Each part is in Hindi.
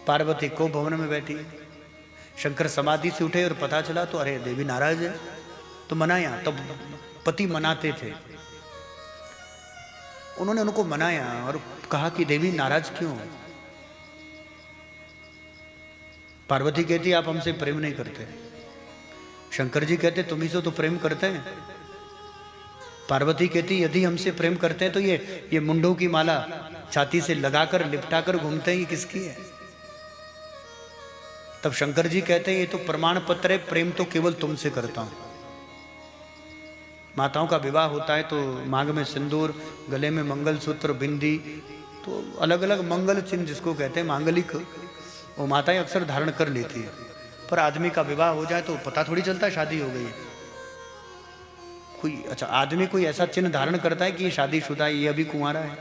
पार्वती को भवन में बैठी। शंकर समाधि से उठे और पता चला तो अरे देवी नाराज है, तो मनाया। तब पति मनाते थे, उन्होंने उनको मनाया और कहा कि देवी नाराज क्यों? पार्वती कहती आप हमसे प्रेम नहीं करते। शंकर जी कहते तुम ही से तो प्रेम करते हैं। पार्वती कहती यदि हमसे प्रेम करते हैं तो ये मुंडों की माला छाती से लगाकर लिपटाकर घूमते हैं, ये किसकी है? तब शंकर जी कहते हैं ये तो प्रमाण पत्र है, प्रेम तो केवल तुमसे करता हूं। माताओं का विवाह होता है तो मांग में सिंदूर, गले में मंगलसूत्र, बिंदी, तो अलग अलग मंगल चिन्ह जिसको कहते हैं मांगलिक, वो माताएं अक्सर धारण कर लेती है। पर आदमी का विवाह हो जाए तो पता थोड़ी चलता है शादी हो गई है। कोई अच्छा आदमी कोई ऐसा चिन्ह धारण करता है कि ये शादीशुदा है, ये अभी कुंवारा है?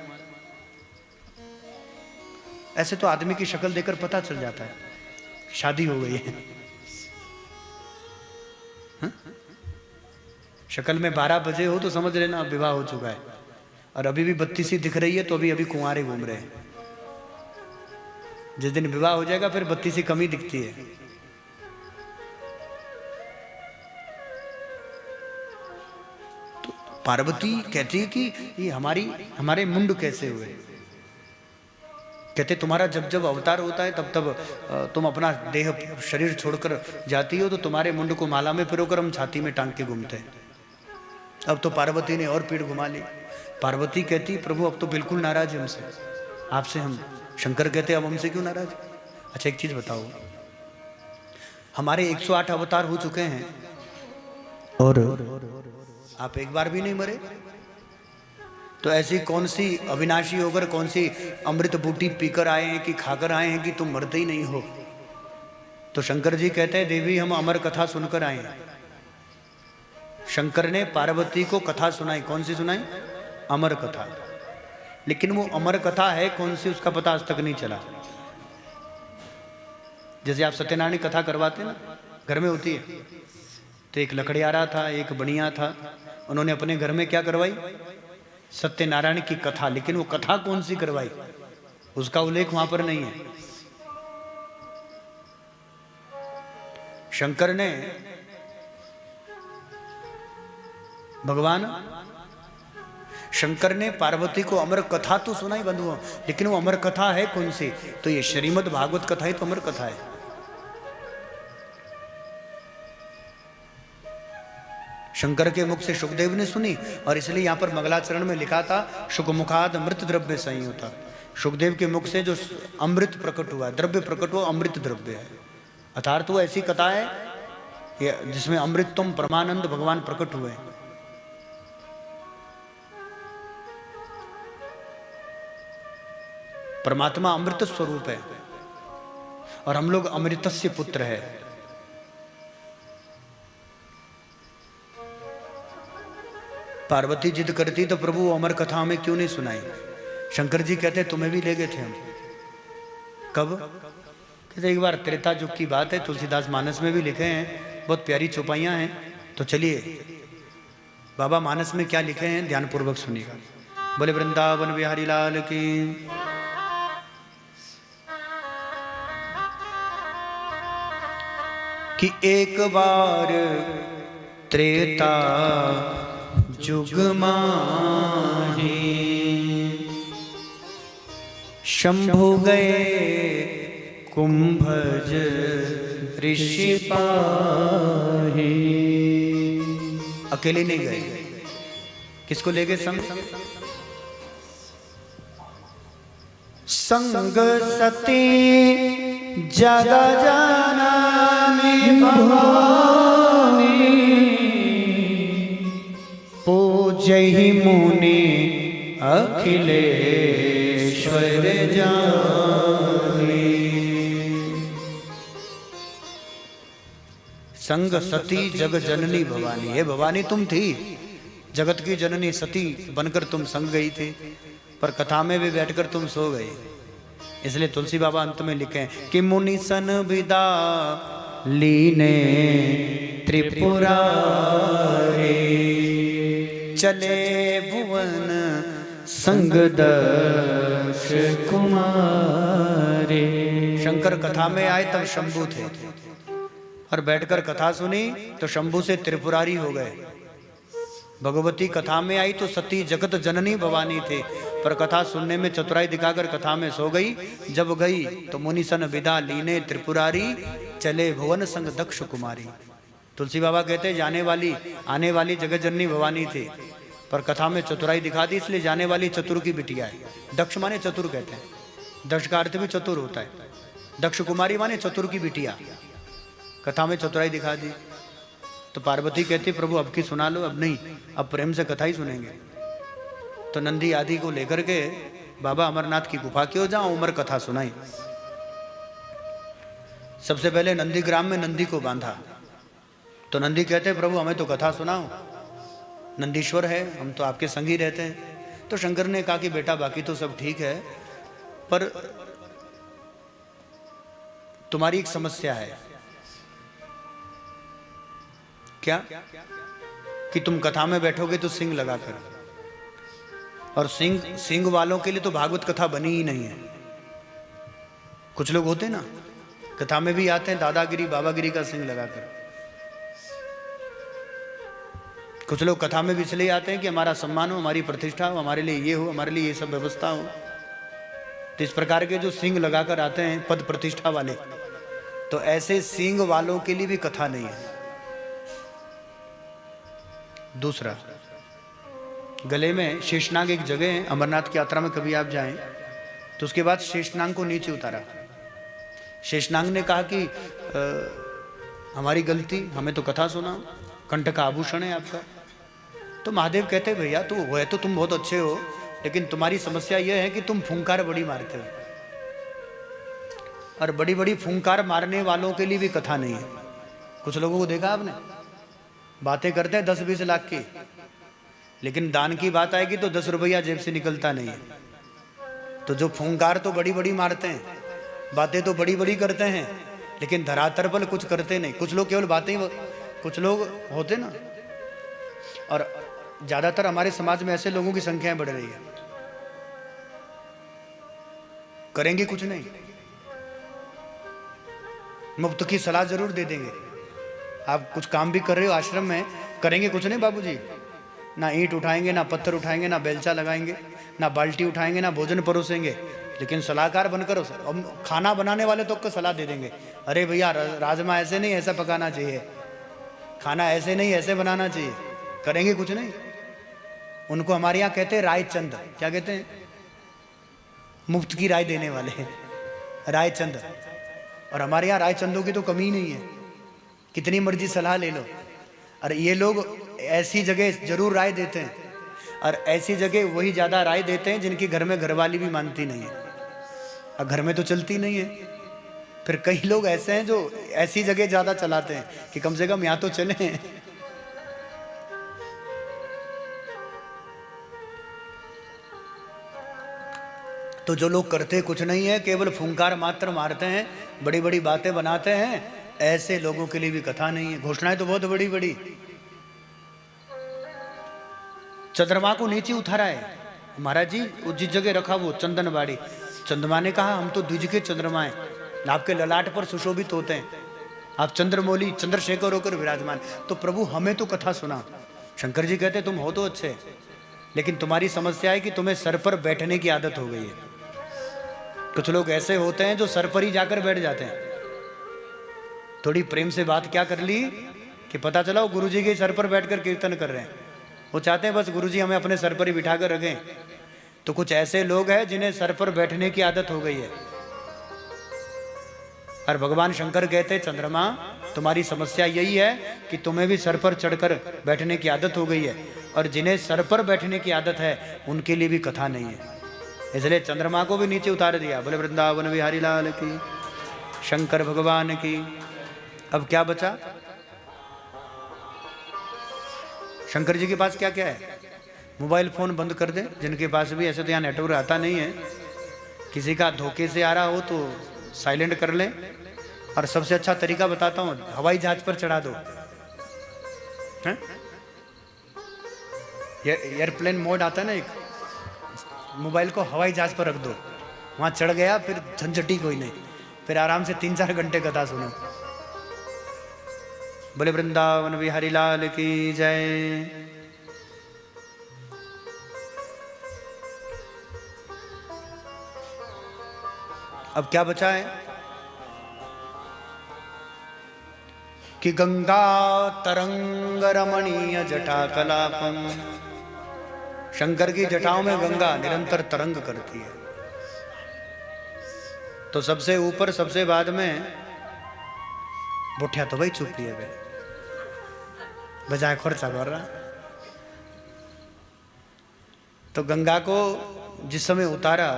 ऐसे तो आदमी की शक्ल देखकर पता चल जाता है शादी हो गई है। हा? शक्ल में 12 बजे हो तो समझ लेना विवाह हो चुका है, और अभी भी 32 दिख रही है तो अभी कुंवारे घूम रहे हैं। जिस दिन विवाह हो जाएगा फिर 32 कम ही दिखती है। तो पार्वती कहती है कि ये हमारे मुंड कैसे हुए? कहते तुम्हारा जब जब अवतार होता है तब तब तुम अपना देह शरीर छोड़कर जाती हो तो तुम्हारे मुंड को माला में पिरोकर हम छाती में टांग के घूमते हैं। अब तो पार्वती ने और पीठ घुमा ली। पार्वती कहती प्रभु अब तो बिल्कुल नाराज है हमसे, आपसे हम। शंकर कहते अब हमसे क्यों नाराज? अच्छा एक चीज बताओ, हमारे 108 अवतार हो चुके हैं और आप एक बार भी नहीं मरे, तो ऐसी कौन सी अविनाशी होकर कौन सी अमृत बूटी पीकर आए हैं कि खाकर आए हैं कि तुम मरते ही नहीं हो? तो शंकर जी कहते हैं देवी हम अमर कथा सुनकर आए हैं। शंकर ने पार्वती को कथा सुनाई। कौन सी सुनाई? अमर कथा। लेकिन वो अमर कथा है कौन सी उसका पता आज तक नहीं चला। जैसे आप सत्यनारायण की कथा करवाते ना, घर में होती है, तो एक लकड़ियारा था, एक बनिया था, उन्होंने अपने घर में क्या करवाई? सत्यनारायण की कथा। लेकिन वो कथा कौन सी करवाई उसका उल्लेख वहां पर नहीं है। शंकर ने शंकर ने पार्वती को अमर कथा तो सुनाई बंधुओं, लेकिन वो अमर कथा है कौन सी? तो ये श्रीमद् भागवत कथा ही तो अमर कथा है। शंकर के मुख से सुखदेव ने सुनी, और इसलिए यहां पर मंगलाचरण में लिखा था शुकमुखाद अमृत द्रव्य संयुता। सुखदेव के मुख से जो अमृत प्रकट हुआ, द्रव्य प्रकट हुआ, अमृत द्रव्य है। अर्थात वो ऐसी कथा है जिसमें अमृतम परमानंद भगवान प्रकट हुए। परमात्मा अमृत स्वरूप है और हम लोग अमृतस्य पुत्र है। पार्वती जिद करती तो प्रभु अमर कथा हमें क्यों नहीं सुनाई? शंकर जी कहते तुम्हें भी ले गए थे हम। कब? कहते एक बार त्रेता युग की बात है, तुलसीदास मानस में भी लिखे हैं, बहुत प्यारी चौपाइयां हैं। तो चलिए बाबा मानस में क्या लिखे हैं ध्यानपूर्वक सुनिएगा। बोले वृंदावन बिहारी लाल की। कि एक बार त्रेता जुग माही शंभु गए कुंभज ऋषि पाही। अकेले नहीं गए, किसको ले गए संग? संग सती जगा जानामि भवानी पूजहि मुनि अखिलेश्वर जानी। संग सती जग जननी भवानी। हे भवानी तुम थी, जगत की जननी सती बनकर तुम संग गई थी, पर कथा में भी बैठकर तुम सो गई। इसलिए तुलसी बाबा अंत में लिखे कि मुनि सन विदा लीने त्रिपुरारी चले भुवन संग दक्ष कुमारे। शंकर कथा में आए तब शंभू थे, और बैठकर कथा सुनी तो शंभू से त्रिपुरारी हो गए। भगवती कथा में आई तो सती जगत जननी भवानी थे, पर कथा सुनने में चतुराई दिखाकर कथा में सो गई। जब गई तो मुनि सन विदा लीने त्रिपुरारी, चले भुवन संग दक्ष कुमारी। तुलसी बाबा कहते जाने वाली आने वाली जगत जननी भवानी थे, पर कथा में चतुराई दिखा दी, इसलिए जाने वाली चतुर की बिटिया है। दक्ष माने चतुर कहते हैं, दक्ष का अर्थ भी चतुर होता है। दक्ष कुमारी माने चतुर की बिटिया, कथा में चतुराई दिखा दी। तो पार्वती कहती प्रभु अब की सुना लो। अब नहीं, अब प्रेम से कथा ही सुनेंगे। तो नंदी आदि को लेकर के बाबा अमरनाथ की गुफा क्यों जाओ, उमर कथा सुनाई। सबसे पहले नंदी ग्राम में नंदी को बांधा। तो नंदी कहते प्रभु हमें तो कथा सुनाओ, नंदीश्वर है, हम तो आपके संग ही रहते हैं। तो शंकर ने कहा कि बेटा बाकी तो सब ठीक है, पर तुम्हारी एक समस्या है। क्या? कि तुम कथा में बैठोगे तो सिंग लगाकर, और सिंग वालों के लिए तो भागवत कथा बनी ही नहीं है। कुछ लोग होते ना कथा में भी आते हैं दादागिरी बाबागिरी का सिंग लगाकर। कुछ लोग कथा में भी इसलिए आते हैं कि हमारा सम्मान हो, हमारी प्रतिष्ठा हो, हमारे लिए ये हो, हमारे लिए ये सब व्यवस्था हो। तो इस प्रकार के जो सिंग लगाकर आते हैं पद प्रतिष्ठा वाले, तो ऐसे सिंग वालों के लिए भी कथा नहीं है। दूसरा, गले में शेषनाग एक जगह है, अमरनाथ की यात्रा में कभी आप जाएं तो उसके बाद शेषनाग को नीचे उतारा। शेषनाग ने कहा कि हमारी गलती, हमें तो कथा सुना, कंठ का आभूषण है आपका। तो महादेव कहते भैया तो वो है तो तुम बहुत अच्छे हो, लेकिन तुम्हारी समस्या यह है कि तुम फूंकार बड़ी मारते हो, और बड़ी बड़ी फूंकार मारने वालों के लिए भी कथा नहीं है। कुछ लोगों को देखा आपने, बातें करते हैं 10-20 लाख की, लेकिन दान की बात आएगी तो 10 रुपया जेब से निकलता नहीं है। तो जो फूंकार तो बड़ी बड़ी मारते हैं, बातें तो बड़ी बड़ी करते हैं, लेकिन धरातल पर कुछ करते नहीं। कुछ लोग केवल बातें, कुछ लोग होते ना, और ज्यादातर हमारे समाज में ऐसे लोगों की संख्या बढ़ रही है, करेंगे कुछ नहीं, मुफ्त की सलाह जरूर दे देंगे। आप कुछ काम भी कर रहे हो आश्रम में, करेंगे कुछ नहीं बाबूजी, ना ईंट उठाएंगे, ना पत्थर उठाएंगे, ना बेलचा लगाएंगे, ना बाल्टी उठाएंगे, ना भोजन परोसेंगे, लेकिन सलाहकार बनकर खाना बनाने वाले तो सलाह दे देंगे। अरे भैया राजमा ऐसे नहीं, ऐसा पकाना चाहिए, खाना ऐसे नहीं, ऐसे बनाना चाहिए। करेंगे कुछ नहीं। उनको हमारे यहाँ कहते हैं रायचंद। क्या कहते हैं? मुफ्त की राय देने वाले, रायचंद। और हमारे यहाँ रायचंदों की तो कमी नहीं है, कितनी मर्जी सलाह ले लो। और ये लोग ऐसी जगह जरूर राय देते हैं, और ऐसी जगह वही ज़्यादा राय देते हैं जिनकी घर में घरवाली भी मानती नहीं है, और घर में तो चलती नहीं है। फिर कई लोग ऐसे हैं जो ऐसी जगह ज़्यादा चलाते हैं कि कम से कम यहाँ तो चले। तो जो लोग करते कुछ नहीं है, केवल फूंकार मात्र मारते हैं, बड़ी बड़ी बातें बनाते हैं, ऐसे लोगों के लिए भी कथा नहीं है। घोषणाएं तो बहुत बड़ी बड़ी। चंद्रमा को नीचे उतारा है महाराज जी, जिस जगह रखा वो चंदनबाड़ी। चंद्रमा ने कहा हम तो द्विज के चंद्रमा हैं, आपके ललाट पर सुशोभित होते हैं, आप चंद्रमौली चंद्रशेखर होकर विराजमान। तो प्रभु हमें तो कथा सुना। शंकर जी कहते तुम हो तो अच्छे, लेकिन तुम्हारी समस्या है कि तुम्हें सर पर बैठने की आदत हो गई है। कुछ लोग ऐसे होते हैं जो सर पर ही जाकर बैठ जाते हैं। थोड़ी प्रेम से बात क्या कर ली कि पता चला वो गुरुजी के सर पर बैठकर कीर्तन कर रहे हैं। वो चाहते हैं बस गुरुजी हमें अपने सर पर ही बिठा कर रखें। तो कुछ ऐसे लोग हैं जिन्हें सर पर बैठने की आदत हो गई है। और भगवान शंकर कहते हैं चंद्रमा तुम्हारी समस्या यही है कि तुम्हें भी सर पर चढ़कर बैठने की आदत हो गई है, और जिन्हें सर पर बैठने की आदत है उनके लिए भी कथा नहीं है। इसलिए चंद्रमा को भी नीचे उतार दिया। बोले वृंदावन बिहारी लाल की, शंकर भगवान की। अब क्या बचा? शंकर जी के पास क्या क्या है? मोबाइल फोन बंद कर दें, जिनके पास भी, ऐसे तो यहाँ नेटवर्क आता नहीं है, किसी का धोखे से आ रहा हो तो साइलेंट कर लें। और सबसे अच्छा तरीका बताता हूँ, हवाई जहाज पर चढ़ा दो। एयरप्लेन मोड आता है ना एक, मोबाइल को हवाई जहाज पर रख दो, वहाँ चढ़ गया, फिर झंझटी कोई नहीं। फिर आराम से 3-4 घंटे कथा सुनो। बोले वृंदावन बिहारी लाल की जय। अब क्या बचा है कि गंगा तरंग रमणीय जटा कलापम। शंकर की जटाओं में गंगा निरंतर तरंग करती है। तो सबसे ऊपर सबसे बाद में बुठिया तो भाई चुपी है, बजाय खर्चा कर रहा। तो गंगा को जिस समय उतारा,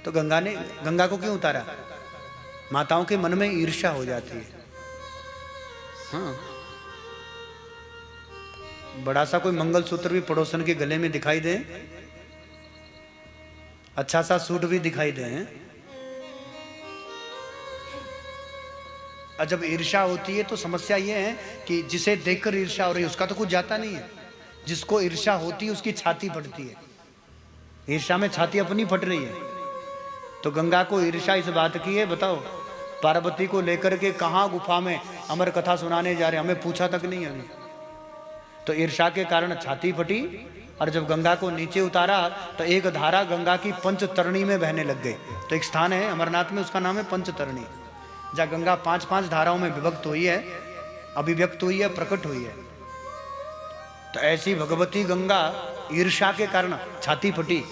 तो गंगा को क्यों उतारा? माताओं के मन में ईर्ष्या हो जाती है। हाँ, बड़ा सा कोई मंगलसूत्र भी पड़ोसन के गले में दिखाई दे, अच्छा सा सूट भी दिखाई दे, और जब ईर्ष्या होती है तो समस्या ये है कि जिसे देखकर ईर्ष्या हो रही है उसका तो कुछ जाता नहीं है। जिसको ईर्ष्या होती है उसकी छाती फटती है। ईर्ष्या में छाती अपनी फट रही है। तो गंगा को ईर्ष्या इस बात की है, बताओ पार्वती को लेकर के कहाँ गुफा में अमर कथा सुनाने जा रहे, हमें पूछा तक नहीं अभी। तो ईर्ष्या के कारण छाती फटी, और जब गंगा को नीचे उतारा तो एक धारा गंगा की पंचतरणी में बहने लग गई। तो एक स्थान है अमरनाथ में, उसका नाम है पंचतरणी, जहाँ गंगा 5-5 धाराओं में विभक्त हुई है, अभिव्यक्त हुई है, प्रकट हुई है। तो ऐसी भगवती गंगा ईर्ष्या के कारण छाती फटी,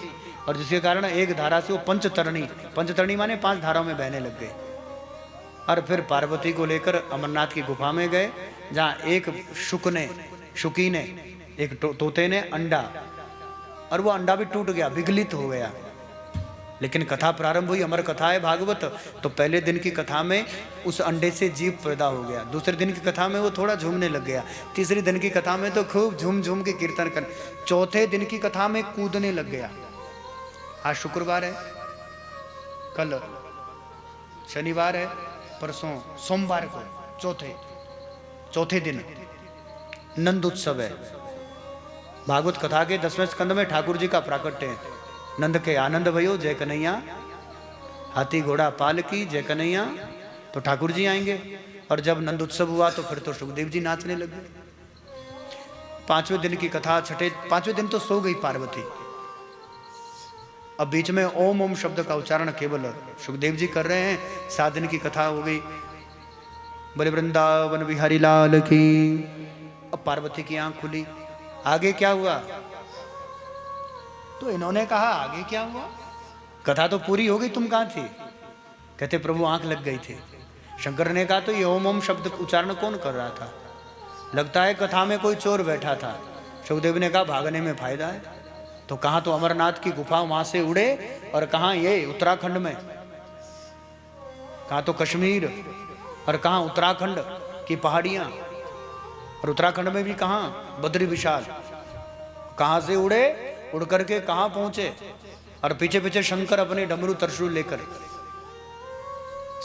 और जिसके कारण एक धारा से वो पंचतरणी माने 5 धाराओं में बहने लग गए। और फिर पार्वती को लेकर अमरनाथ की गुफा में गए, जहाँ एक शुकी ने एक तोते ने अंडा, और वो अंडा भी टूट गया, विगलित हो गया। लेकिन कथा प्रारंभ हुई, अमर कथा है भागवत। तो पहले दिन की कथा में उस अंडे से जीव पैदा हो गया, दूसरे दिन की कथा में वो थोड़ा झूमने लग गया, तीसरे दिन की कथा में तो खूब झूम झूम के कीर्तन कर, चौथे दिन की कथा में कूदने लग गया। आज शुक्रवार है, कल शनिवार है, परसों सोमवार को चौथे दिन नंद उत्सव है। भागवत कथा के 10वें स्कंद में ठाकुर जी का प्राकट्य है। नंद के आनंद भयो जय कन्हैया, हाथी घोड़ा पाल की जय कन्हैया। तो ठाकुर जी आएंगे, और जब नंद उत्सव हुआ तो फिर तो सुखदेव जी नाचने लगे। 5वें दिन की कथा, 5वें दिन तो सो गई पार्वती। अब बीच में ओम ओम शब्द का उच्चारण केवल सुखदेव जी कर रहे हैं। 7 दिन की कथा हो गई। बोले वृंदावन बिहारी लाल की। अब पार्वती की आंख खुली, आगे क्या हुआ? तो इन्होंने कहा आगे क्या हुआ, कथा तो पूरी हो गई, तुम कहां थी? कहते प्रभु आंख लग गई थी। शंकर ने कहा तो ये ओम ओम शब्द उच्चारण कौन कर रहा था? लगता है कथा में कोई चोर बैठा था। सुखदेव ने कहा भागने में फायदा है। तो कहाँ तो अमरनाथ की गुफा वहां से उड़े, और कहाँ ये उत्तराखंड में, कहाँ तो कश्मीर, और कहाँ उत्तराखंड की पहाड़ियां, और उत्तराखंड में भी कहाँ बद्री विशाल। कहाँ से उड़े, उड़ करके कहाँ पहुंचे, और पीछे पीछे शंकर अपने डमरू त्रिशूल लेकर।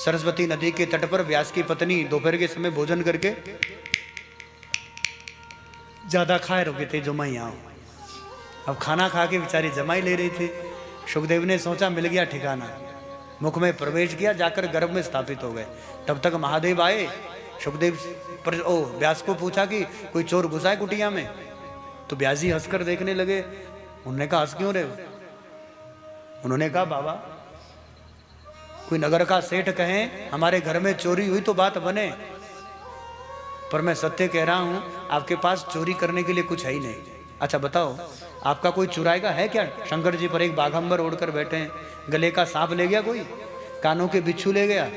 सरस्वती नदी के तट पर व्यास की पत्नी दोपहर के समय भोजन करके ज्यादा खाए रुके थे, जमाई आओ। अब खाना खा के बेचारी जमाई ले रही थी। सुखदेव ने सोचा मिल गया ठिकाना, मुख में प्रवेश किया, जाकर गर्भ में स्थापित हो गए। तब तक महादेव आए। सुखदेव व्यास को पूछा कि कोई चोर घुसा है कुटिया में? तो व्यास जी हंसकर देखने लगे। उन्होंने कहा हंस क्यों रहे हो? उन्होंने कहा बाबा कोई नगर का सेठ कहे हमारे घर में चोरी हुई तो बात बने, पर मैं सत्य कह रहा हूं आपके पास चोरी करने के लिए कुछ है ही नहीं। अच्छा बताओ आपका कोई चुराएगा है क्या? शंकर जी पर एक बाघंबर ओढ़कर बैठे हैं, गले का सांप ले गया कोई, कानों के बिच्छू ले गया,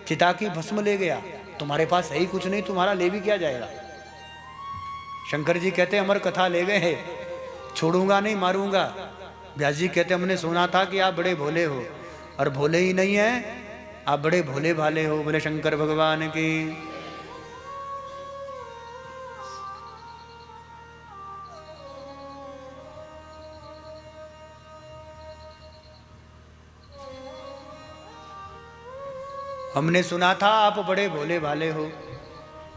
चिता की भस्म ले गया, तुम्हारे पास है ही कुछ नहीं, तुम्हारा ले भी क्या जाएगा? शंकर जी कहते अमर कथा ले गए हैं, छोड़ूंगा नहीं, मारूंगा। व्यास जी कहते हमने सुना था कि आप बड़े भोले हो, और भोले ही नहीं है, आप बड़े भोले भाले हो। बोले शंकर भगवान की। हमने सुना था आप बड़े भोले भाले हो,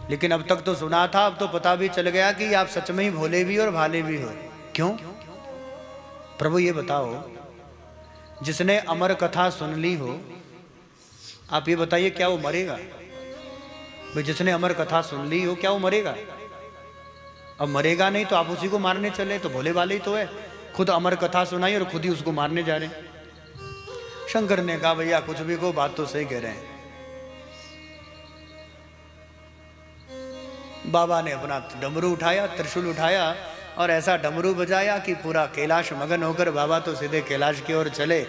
लेकिन अब तक तो सुना था, अब तो पता भी चल गया कि आप सच में ही भोले भी और भाले भी हो। क्यों? प्रभु ये बताओ, जिसने अमर कथा सुन ली हो आप ये बताइए क्या वो मरेगा? भाई जिसने अमर कथा सुन ली हो, क्या वो मरेगा? अब मरेगा नहीं तो आप उसी को मारने चले, तो भोले वाले ही तो है। खुद अमर कथा सुनाई और खुद ही उसको मारने जा रहे हैं। शंकर ने कहा भैया कुछ भी को, बात तो सही कह रहे हैं। बाबा ने अपना डमरू उठाया, त्रिशूल उठाया और ऐसा डमरू बजाया कि पूरा कैलाश मगन होकर बाबा तो सीधे कैलाश की ओर चले।